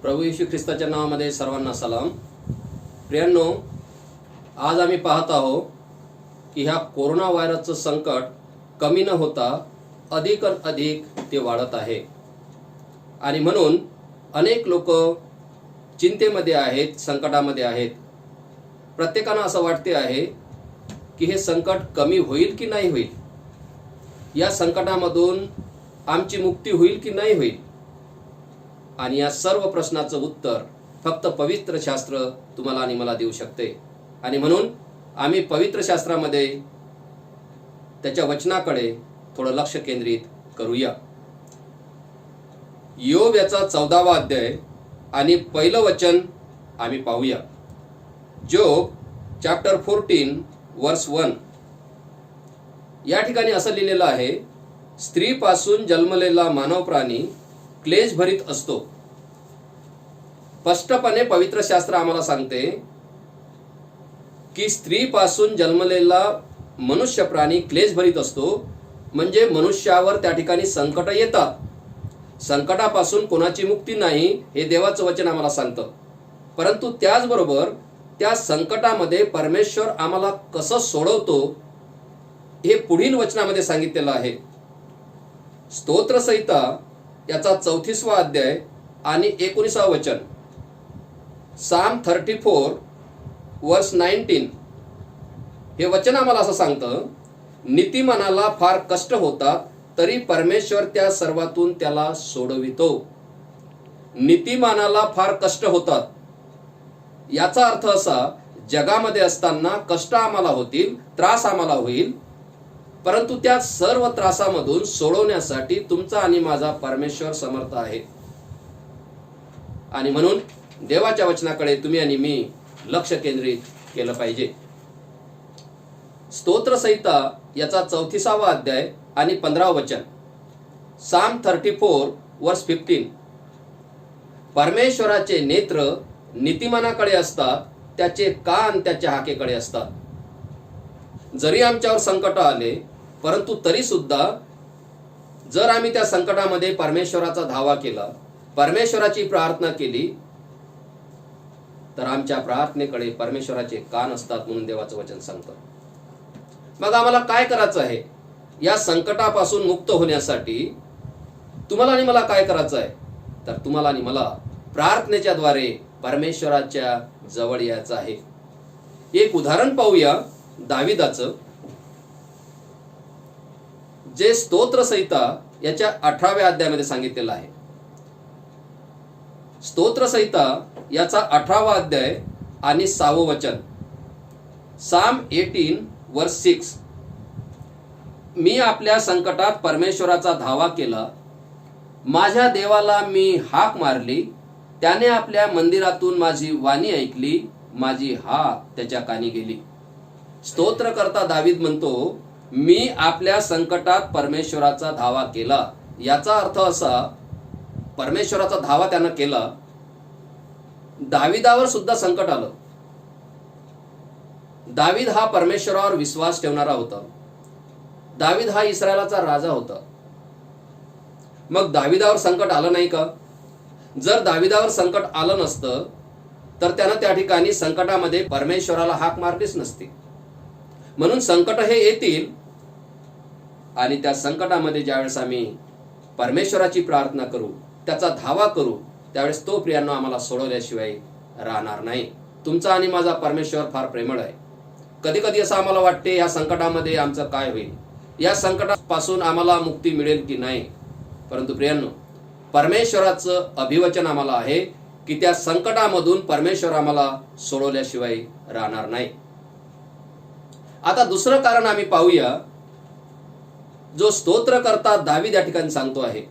प्रभू येशू ख्रिस्ताच्या नावामध्ये सर्वांना सलाम. प्रियांनो, आज आम्ही पाहत आहोत की ह्या कोरोना व्हायरसचं संकट कमी न होता अधिक ते वाढत आहे आणि म्हणून अनेक लोक चिंतेमध्ये आहेत, संकटामध्ये आहेत. प्रत्येकाला असं वाटते आहे की हे संकट कमी होईल की नाही होईल, या संकटामधून आमची मुक्ती होईल की नाही होईल. आणि या सर्व प्रश्नाचं उत्तर फक्त पवित्र शास्त्र तुम्हाला आणि मला देऊ शकते. आणि म्हणून आम्ही पवित्र शास्त्रामध्ये त्याच्या वचनाकडे थोडं लक्ष केंद्रित करूया. योब याचा 14वा अध्याय आणि पहिलं वचन आम्ही पाहूया. जोब चॅप्टर 14 वर्स 1. या ठिकाणी असं लिहिलेलं आहे, स्त्रीपासून जन्मलेला मानव प्राणी क्लेश भरीत असतो. स्पष्टपणे पवित्र शास्त्र आम्हाला सांगते की स्त्रीपासून जन्मलेला मनुष्य प्राणी क्लेश भरीत असतो. म्हणजे मनुष्यावर त्या ठिकाणी संकट येतात. संकटापासून कोणाची मुक्ती नाही हे देवाचं वचन आम्हाला सांगतं. परंतु त्याचबरोबर त्या संकटामध्ये परमेश्वर आम्हाला कसं सोडवतो हे पुढील वचनामध्ये सांगितलेलं आहे. स्तोत्रसंहिता याचा 34वा अध्याय आणि 19वा वचन. साम 34 वर्स 19 हे वचन आम्हाला असं सांगतं, नीतिमानाला फार कष्ट होतात तरी परमेश्वर त्या सर्वातून त्याला सोडवितो. नीतिमानाला फार कष्ट होतात याचा अर्थ असा, जगामध्ये असताना कष्ट आम्हाला होतील, त्रास आम्हाला होईल, परंतु त्या सर्व त्रासामधून सोडवण्यासाठी तुमचा आणि माझा परमेश्वर समर्थ आहे. आणि म्हणून देवाच्या वचनाकडे तुम्ही आणि मी लक्ष केंद्रित केलं पाहिजे. स्तोत्रसंहिता याचा 34वा अध्याय आणि 15वा वचन. साम 34 वर्स 15. परमेश्वराचे नेत्र नीतिमानाकडे असतात, त्याचे कान त्याच्या हाकेकडे असतात. जरी आमच्यावर संकट आले, परंतु तरी सुद्धा जर आम्ही त्या संकटामध्ये परमेश्वराचा धावा केला, परमेश्वराची प्रार्थना केली, तर आमच्या प्रार्थनेकडे परमेश्वराचे कान असतात म्हणून देवाचं वचन सांगतं. मग आम्हाला काय करायचं आहे? या संकटापासून मुक्त होण्यासाठी तुम्हाला आणि मला काय करायचं आहे? तर तुम्हाला आणि मला प्रार्थनेच्या द्वारे परमेश्वराच्या जवळ यायचं आहे. एक उदाहरण पाहूया दाविदाचं, जे स्तोत्रसंहिता याच्या 18व्या अध्यायामध्ये सांगितलेलं आहे. स्तोत्रसंहिता याचा 18वा अध्याय आणि 6वं वचन. साम 18 वर्स 6. मी आपल्या संकटात परमेश्वराचा धावा केला, माझ्या देवाला मी हाक मारली, त्याने आपल्या मंदिरातून माझी वाणी ऐकली, माझी हाक त्याच्या कानी गेली. स्तोत्रकर्ता दावीद म्हणतो, मी आपल्या संकटात परमेश्वराचा धावा केला. याचा अर्थ असा, परमेश्वराचा धावा त्यानं केला. दाविदावर सुद्धा संकट आलं. दावीद हा परमेश्वरावर विश्वास ठेवणारा होता. दावीद हा इस्रायलाचा राजा होता. मग दाविदावर संकट आलं नाही का? जर दाविदावर संकट आलं नसतं तर त्यानं त्या ठिकाणी संकटामध्ये परमेश्वराला हाक मारलीच नसती. म्हणून संकट हे येतील आणि त्या संकटामध्ये ज्यावेळेस आम्ही परमेश्वराची प्रार्थना करू, त्याचा धावा करू, त्यावेळेस तो प्रियांनो आम्हाला सोडवल्याशिवाय राहणार नाही. तुमचा आणि माझा परमेश्वर फार प्रेमळ आहे. कधी कधी असं आम्हाला वाटते, या संकटामध्ये आमचं काय होईल, या संकटापासून आम्हाला मुक्ती मिळेल की नाही. परंतु प्रियांनो, परमेश्वराचं अभिवचन आम्हाला आहे की त्या संकटामधून परमेश्वर आम्हाला सोडवल्याशिवाय राहणार नाही. आता दुसरं कारण आम्ही पाहूया, जो स्तोत्रकर्ता दावीद या ठिकाणी सांगतो आहे.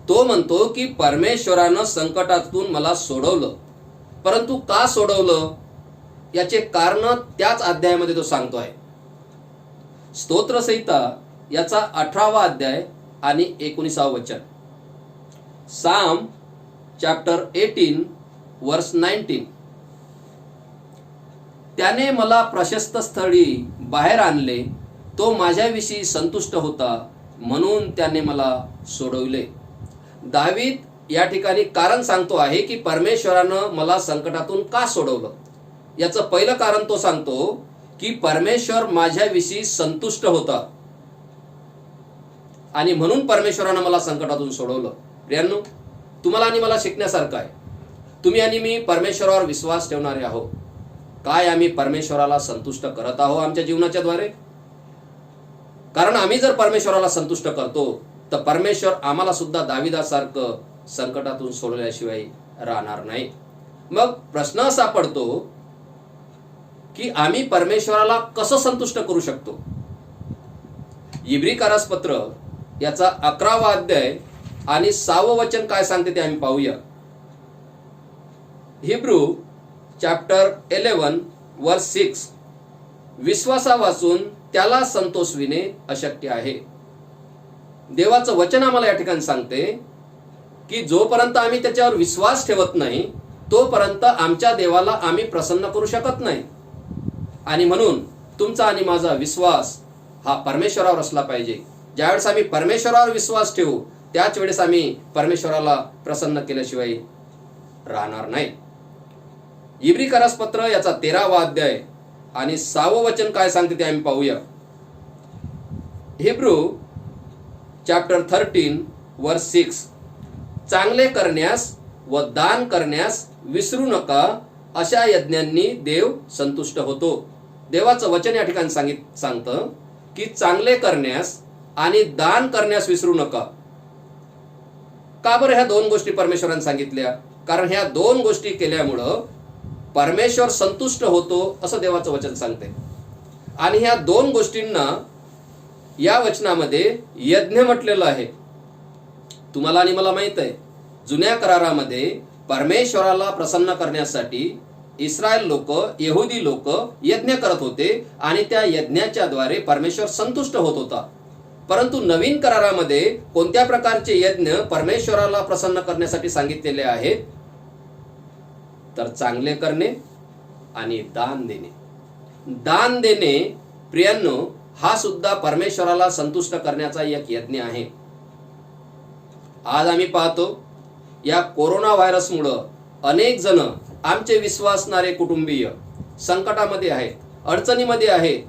तो म्हणतो की परमेश्वरानं संकटातून मला सोडवलं, परंतु का सोडवलं याचे कारण त्याच अध्यायामध्ये तो सांगतो आहे. स्तोत्रसंहिता याचा 18वा अध्याय आणि 19वा वचन. साम चॅप्टर 18 वर्स 19. त्याने मला प्रशस्त स्थळी बाहेर आणले, तो माझ्याविषयी संतुष्ट होता, म्हणून त्याने मला सोडवले. दावीद या ठिकाणी कारण सांगतो आहे की परमेश्वरानं मला संकटातून का सोडवलं. याचं पहिलं कारण तो सांगतो की परमेश्वर माझ्याविषयी संतुष्ट होता आणि म्हणून परमेश्वरानं मला संकटातून सोडवलं. प्रियांनो, तुम्हाला आणि मला शिकण्यासारखं आहे. तुम्ही आणि मी परमेश्वरावर विश्वास ठेवणारे आहोत. काय आम्ही परमेश्वराला संतुष्ट करत आहोत आमच्या जीवनाच्या द्वारे? कारण आम्ही जर परमेश्वराला संतुष्ट करतो तर परमेश्वर आम्हाला सुद्धा दाविदासारखं संकटातून सोडवल्याशिवाय राहणार नाही. मग प्रश्न असा पडतो की आम्ही परमेश्वराला कसं संतुष्ट करू शकतो. इब्री पत्र याचा 11वा अध्याय आणि 6वं वचन काय सांगते ते आम्ही पाहूया. हिब्रू चॅप्टर 11 वर्स 6, विश्वासा वाचून त्याला संतोषविणे अशक्य आहे. देवाचं वचन आम्हाला या ठिकाणी सांगते की जोपर्यंत आम्ही त्याच्यावर विश्वास ठेवत नाही तोपर्यंत आमच्या देवाला आम्ही प्रसन्न करू शकत नाही. आणि म्हणून तुमचा आणि माझा विश्वास हा परमेश्वरावर असला पाहिजे. ज्यावेळेस आम्ही परमेश्वरावर विश्वास ठेवू त्याच वेळेस आम्ही परमेश्वराला प्रसन्न केल्याशिवाय राहणार नाही. इब्री पत्र याचा 13वा अध्याय आणि 6वं वचन काय सांगते ते आम्ही पाहूया. हिब्रू चॅप्टर 13 वर्स 6, चांगले करण्यास व दान करण्यास विसरू नका, अशा यज्ञांनी देव संतुष्ट होतो. देवाचं वचन या ठिकाणी सांगतं की चांगले करण्यास आणि दान करण्यास विसरू नका. का बरं ह्या दोन गोष्टी परमेश्वराने सांगितल्या? कारण ह्या दोन गोष्टी केल्यामुळं परमेश्वर संतुष्ट होतो असं देवाचं वचन सांगते. आणि ह्या दोन गोष्टींना या वचनामध्ये यज्ञ म्हटलेलं आहे. तुम्हाला आणि मला माहित आहे, जुन्या करारामध्ये परमेश्वराला प्रसन्न करण्यासाठी इस्रायल लोक, यहुदी लोक यज्ञ करत होते आणि त्या यज्ञाच्या द्वारे परमेश्वर संतुष्ट होत होता. परंतु नवीन करारामध्ये कोणत्या प्रकारचे यज्ञ परमेश्वराला प्रसन्न करण्यासाठी सांगितलेले आहेत? तर चांगले करणे आणि दान देणे. दान देणे प्रियांनो हा सुद्धा परमेश्वराला संतुष्ट करण्याचा एक यज्ञ आहे. आज आम्ही पाहतो या कोरोना व्हायरसमुळं अनेक जण, आमचे विश्वासणारे कुटुंबीय संकटामध्ये आहेत, अडचणीमध्ये आहेत.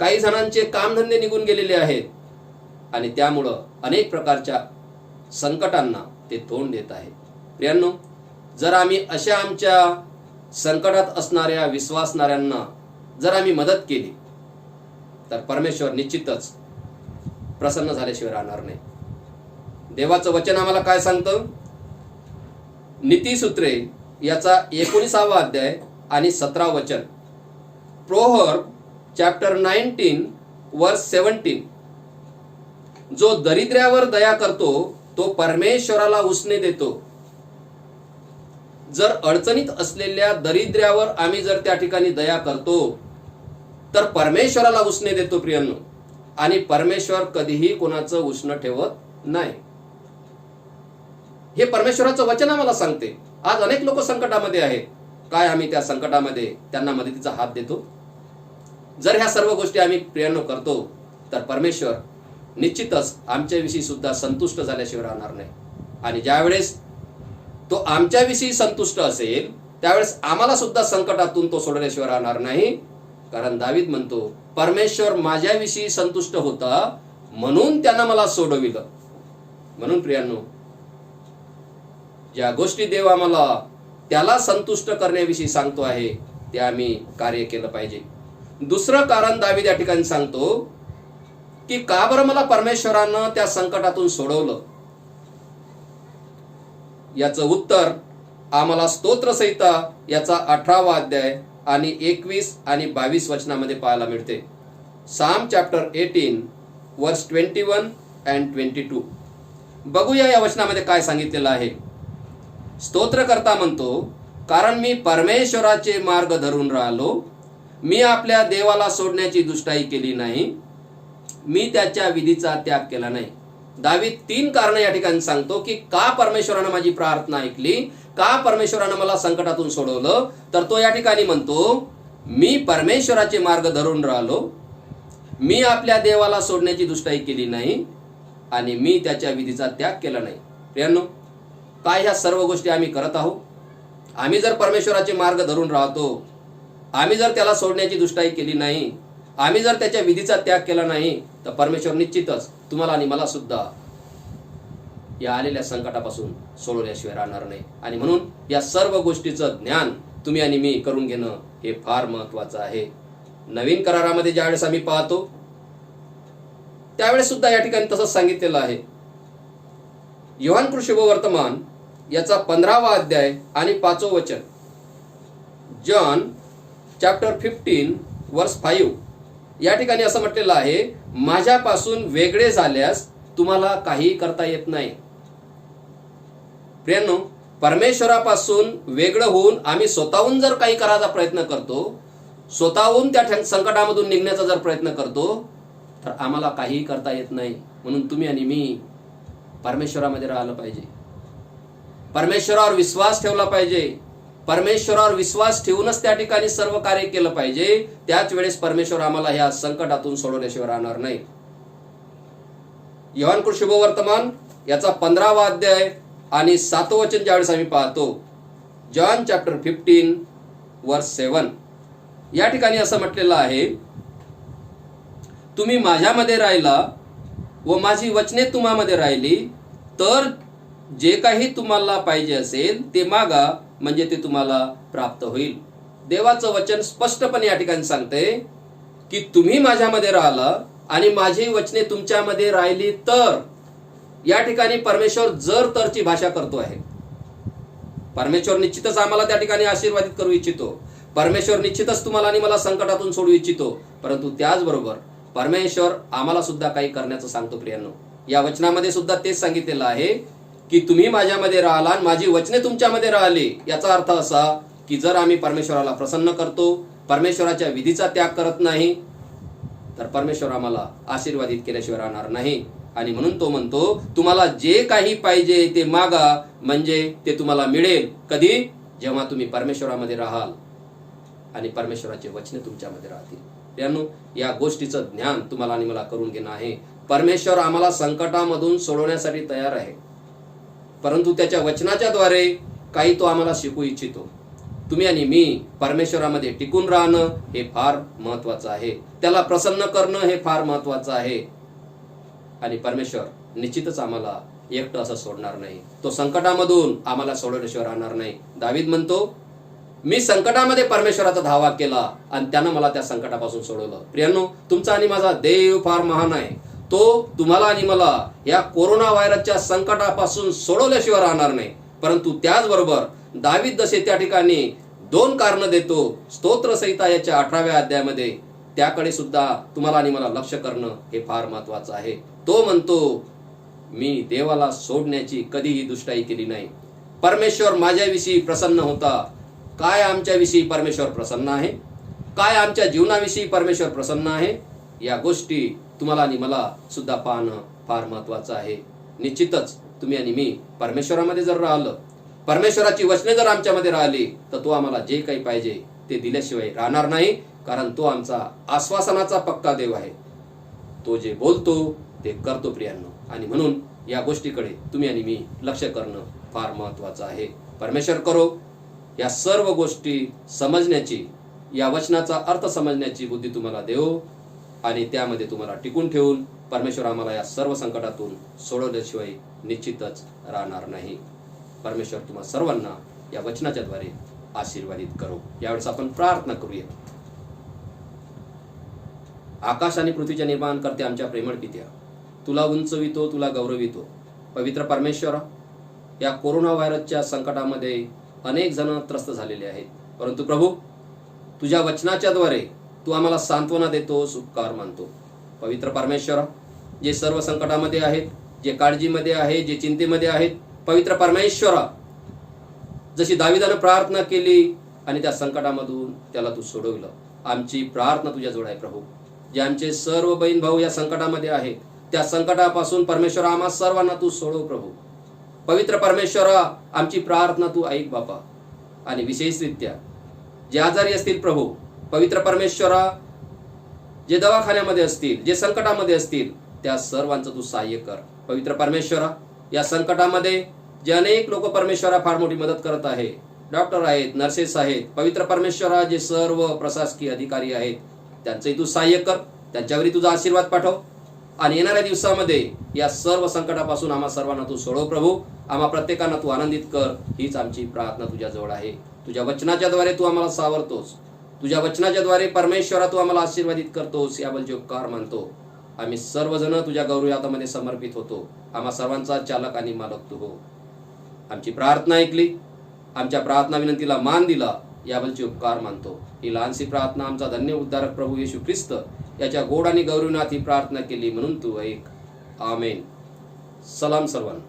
काही जणांचे कामधंदे निघून गेलेले आहेत आणि त्यामुळं अनेक प्रकारच्या संकटांना ते तोंड देत आहेत. प्रियांनो, जर आम्ही अशा आमच्या संकटात असणाऱ्या विश्वासणाऱ्यांना जर आम्ही मदत केली तर परमेश्वर निश्चितच प्रसन्न झाल्याशिवाय राहणार नाही. देवाचं वचन आम्हाला काय सांगतं? नीतिसूत्रे याचा 19वा अध्याय आणि 17 वचन, प्रोव्हर्ब चॅप्टर 19 वर्स 17, जो दरिद्र्यावर दया करतो तो परमेश्वराला उसने देतो. जर अडचणीत असलेल्या दरिद्र्यावर आम्ही जर त्या ठिकाणी दया करतो तर परमेश्वराला उसने देतो प्रियांनो. आणि परमेश्वर कधीही कोणाचं उष्ण ठेवत नाही. हे परमेश्वराचं वचन आम्हाला सांगते. आज अनेक लोक संकटामध्ये आहेत. काय आम्ही त्या संकटामध्ये त्यांना मदतीचा हात देतो? जर ह्या सर्व गोष्टी आम्ही प्रियांनो करतो तर परमेश्वर निश्चितच आमच्याविषयी सुद्धा संतुष्ट झाल्याशिवाय राहणार नाही. आणि ज्यावेळेस तो आमच्याविषयी संतुष्ट असेल त्यावेळेस आम्हाला सुद्धा संकटातून तो सोडल्याशिवाय राहणार नाही. कारण दावीद म्हणतो, परमेश्वर माझ्याविषयी संतुष्ट होता म्हणून त्यानं मला सोडविलं. म्हणून प्रियांनो, ज्या गोष्टी देव आम्हाला त्याला संतुष्ट करण्याविषयी सांगतो आहे ते आम्ही कार्य केलं पाहिजे. दुसरं कारण दावीद या ठिकाणी सांगतो की का बरं मला परमेश्वरानं त्या संकटातून सोडवलं. याचं उत्तर आम्हाला स्तोत्रसंहिता याचा 18वा अध्याय आणि 21 आणि 22 वचनामध्ये पाहायला मिळते. साम चॅप्टर 18 वर्स 21 अँड 22. बघूया या वचनामध्ये काय सांगितलेलं आहे. स्तोत्रकर्ता म्हणतो, कारण मी परमेश्वराचे मार्ग धरून राहिलो, मी आपल्या देवाला सोडण्याची दुष्टाई केली नाही, मी त्याच्या विधीचा त्याग केला नाही. दावीद 3 कारण या ठिकाणी सांगतो की का परमेश्वरानं माझी प्रार्थना ऐकली, का परमेश्वरानं मला संकटातून सोडवलं. तर तो या ठिकाणी म्हणतो, मी परमेश्वराचे मार्ग धरून राहिलो, मी आपल्या देवाला सोडण्याची दुष्टाई केली नाही आणि मी त्याच्या विधीचा त्याग केला नाही. प्रियांनो, काय ह्या सर्व गोष्टी आम्ही करत आहोत? आम्ही जर परमेश्वराचे मार्ग धरून राहतो, आम्ही जर त्याला सोडण्याची दुष्टाई केली नाही, आम्ही जर त्याच्या विधीचा त्याग केला नाही, तर परमेश्वर निश्चितच तुम्हाला आणि मला सुद्धा या आलेल्या संकटापासून सोडवल्याशिवाय राहणार नाही. आणि म्हणून या सर्व गोष्टीचं ज्ञान तुम्ही आणि मी करून घेणं हे फार महत्वाचं आहे. नवीन करारामध्ये ज्यावेळेस आम्ही पाहतो त्यावेळेस सुद्धा या ठिकाणी तसंच सांगितलेलं आहे. योहान शुभवर्तमान याचा 15वा अध्याय आणि 5वं वचन, जॉन चॅप्टर 15 वर्स 5, या ठिकाणी असं म्हटलेलं आहे, माझ्यापासून वेगळे झाल्यास तुम्हाला काही करता येत नाही. प्रियांनो, परमेश्वरापासून वेगळं होऊन आम्ही स्वतःहून जर काही करायचा प्रयत्न करतो, स्वतःहून त्या संकटामधून निघण्याचा जर प्रयत्न करतो, तर आम्हाला काहीही करता येत नाही. म्हणून तुम्ही आणि मी परमेश्वरामध्ये राहिलं पाहिजे, परमेश्वरावर विश्वास ठेवला पाहिजे. परमेश्वरावर विश्वास ठेवूनच त्या ठिकाणी सर्व कार्य केलं पाहिजे. त्याच वेळेस परमेश्वर आम्हाला ह्या संकटातून सोडवल्याशिवाय राहणार नाही. योहान शुभवर्तमान याचा 15वा अध्याय आणि 7वं वचन ज्यावेळेस आम्ही पाहतो, जॉन चॅप्टर 15 वर्स 7, या ठिकाणी असं म्हटलेलं आहे, तुम्ही माझ्यामध्ये राहिला व माझी वचने तुम्हामध्ये राहिली, तर जे काही तुम्हाला पाहिजे असेल ते मागा, म्हणजे ते तुम्हाला प्राप्त होईल. देवाचं वचन स्पष्टपणे या ठिकाणी सांगते की तुम्ही माझ्यामध्ये राहिला आणि माझी वचने तुमच्यामध्ये राहिली तर. या ठिकाणी परमेश्वर जर तरची भाषा करतो आहे. परमेश्वर निश्चितच आम्हाला त्या ठिकाणी आशीर्वादित करू इच्छितो. परमेश्वर निश्चितच तुम्हाला आणि मला संकटातून सोडू इच्छितो. परंतु त्याचबरोबर परमेश्वर आम्हाला सुद्धा काही करण्याचं सांगतो. प्रियांनो, या वचनामध्ये सुद्धा तेच सांगितलेलं आहे की तुम्ही माझ्यामध्ये राहिला आणि माझी वचने तुमच्यामध्ये राहिली. याचा अर्थ असा की जर आम्ही परमेश्वराला प्रसन्न करतो, परमेश्वराच्या विधीचा त्याग करत नाही, तर परमेश्वर आम्हाला आशीर्वादित केल्याशिवाय राहणार नाही. आणि म्हणून तो म्हणतो, तुम्हाला जे काही पाहिजे ते मागा, म्हणजे ते तुम्हाला मिळेल. कधी? जेव्हा तुम्ही परमेश्वरामध्ये राहाल आणि परमेश्वराचे वचने तुमच्यामध्ये राहतील. त्यानु या गोष्टीचं ज्ञान तुम्हाला आणि मला करून घेणं आहे. परमेश्वर आम्हाला संकटामधून सोडवण्यासाठी तयार आहे, परंतु त्याच्या वचनाच्या द्वारे काही तो आम्हाला शिकवू इच्छितो. तुम्ही आणि मी परमेश्वरामध्ये टिकून राहणं हे फार महत्वाचं आहे. त्याला प्रसन्न करणं हे फार महत्वाचं आहे. आणि परमेश्वर निश्चितच आम्हाला एकटं असं सोडणार नाही. तो संकटामधून आम्हाला सोडवल्याशिवाय राहणार नाही. दावीद म्हणतो, मी संकटामध्ये परमेश्वराचा धावा केला आणि त्यानं मला त्या संकटापासून सोडवलं. प्रियांनो, तुमचा आणि माझा देव फार महान आहे. तो तुम्हाला आणि मला या कोरोना व्हायरसच्या संकटापासून सोडवल्याशिवाय राहणार नाही. परंतु त्याचबरोबर दावीद जसे त्या ठिकाणी 2 कारणं देतो स्तोत्रसंहिता याच्या 18व्या अध्यायामध्ये, त्याकडे सुद्धा तुम्हाला आणि मला लक्ष करणं हे फार महत्वाचं आहे. तो म्हणतो, मी देवाला सोडण्याची कधीही दुष्टाई केली नाही. परमेश्वर माझ्याविषयी प्रसन्न होता. काय आमच्याविषयी परमेश्वर प्रसन्न आहे? काय आमच्या जीवनाविषयी परमेश्वर प्रसन्न आहे? या गोष्टी तुम्हाला आणि मला सुद्धा पाहणं फार महत्वाचं आहे. निश्चितच तुम्ही आणि मी परमेश्वरामध्ये जर राहिलं, परमेश्वराची वचने जर आमच्यामध्ये राहिली, तर तो आम्हाला जे काही पाहिजे ते दिल्याशिवाय राहणार नाही. कारण तो आमचा आश्वासनाचा पक्का देव आहे. तो जे बोलतो ते करतो. प्रियांनो, आणि म्हणून या गोष्टीकडे तुम्ही आणि मी लक्ष करणं फार महत्वाचं आहे. परमेश्वर करो या सर्व गोष्टी समजण्याची, या वचनाचा अर्थ समजण्याची बुद्धी तुम्हाला देव आणि त्यामध्ये तुम्हाला टिकून ठेवून परमेश्वर आम्हाला या सर्व संकटातून सोडवल्याशिवाय निश्चितच राहणार नाही. परमेश्वर तुम्हा सर्वांना या वचनाच्या द्वारे आशीर्वादित करो. यावेळेस आपण प्रार्थना करूया. आकाश आणि पृथ्वीच्या निर्माण करते आमच्या प्रेमळ पित्या, तुला उंचवितो, तुला गौरवितो. पवित्र परमेश्वर, या कोरोना व्हायरसच्या संकटामध्ये अनेक जण त्रस्त झालेले आहेत, परंतु प्रभू तुझ्या वचनाच्या द्वारे तू आम्हाला सांत्वना देतोस, उपकार मानतो. पवित्र परमेश्वर, जे सर्व संकटामध्ये आहेत, जे काळजीमध्ये आहे, जे चिंतेमध्ये आहेत, पवित्र परमेश्वर, जशी दाविदानं प्रार्थना केली आणि त्या संकटामधून त्याला तू सोडवलं, आमची प्रार्थना तुझ्याजवळ आहे. प्रभू, जे आमचे सर्व बहीण भाऊ या संकटामध्ये आहेत, त्या संकटापासून परमेश्वर आम्हा सर्वांना तू सोडव. प्रभू पवित्र परमेश्वरा, आमची प्रार्थना तू ऐक बापा. आणि विशेषरित्या जे आजारी असतील प्रभू, पवित्र परमेश्वरा, जे दवाखान्यामध्ये असतील, जे संकटामध्ये असतील, त्या सर्वांचं तू सहाय्य कर. पवित्र परमेश्वरा, या संकटामध्ये जे अनेक लोक परमेश्वरा फार मोठी मदत करत आहे, डॉक्टर आहेत, नर्सेस आहेत, पवित्र परमेश्वरा जे सर्व प्रशासकीय अधिकारी आहेत, त्यांचंही तू सहाय्य कर, त्यांच्यावरही तुझा आशीर्वाद पाठव आणि येणाऱ्या दिवसामध्ये या सर्व संकटापासून आम्हा सर्वांना तू सोडव प्रभू. आम्हा प्रत्येकांना तू आनंदित कर, हीच आमची प्रार्थना तुझ्याजवळ आहे. तुझ्या वचनाच्या द्वारे तू आम्हाला सावरतोस, तुझ्या वचनाच्या द्वारे परमेश्वरा तू आम्हाला आशीर्वादित करतोस, याबद्दल उपकार मानतो. आम्ही सर्वजण तुझ्या गौरव हातामध्ये समर्पित होतो. आम्हा सर्वांचा चालक आणि मालक तू हो. आमची प्रार्थना ऐकली, आमच्या प्रार्थना विनंतीला मान दिला, याबद्दल उपकार मानतो. ही लहानशी प्रार्थना आमचा धन्य उद्धारक प्रभू येशू ख्रिस्त याच्या गोड आणि गौरवनात ही प्रार्थना केली म्हणून तू ऐक. आमेन. सलाम सर्वांना.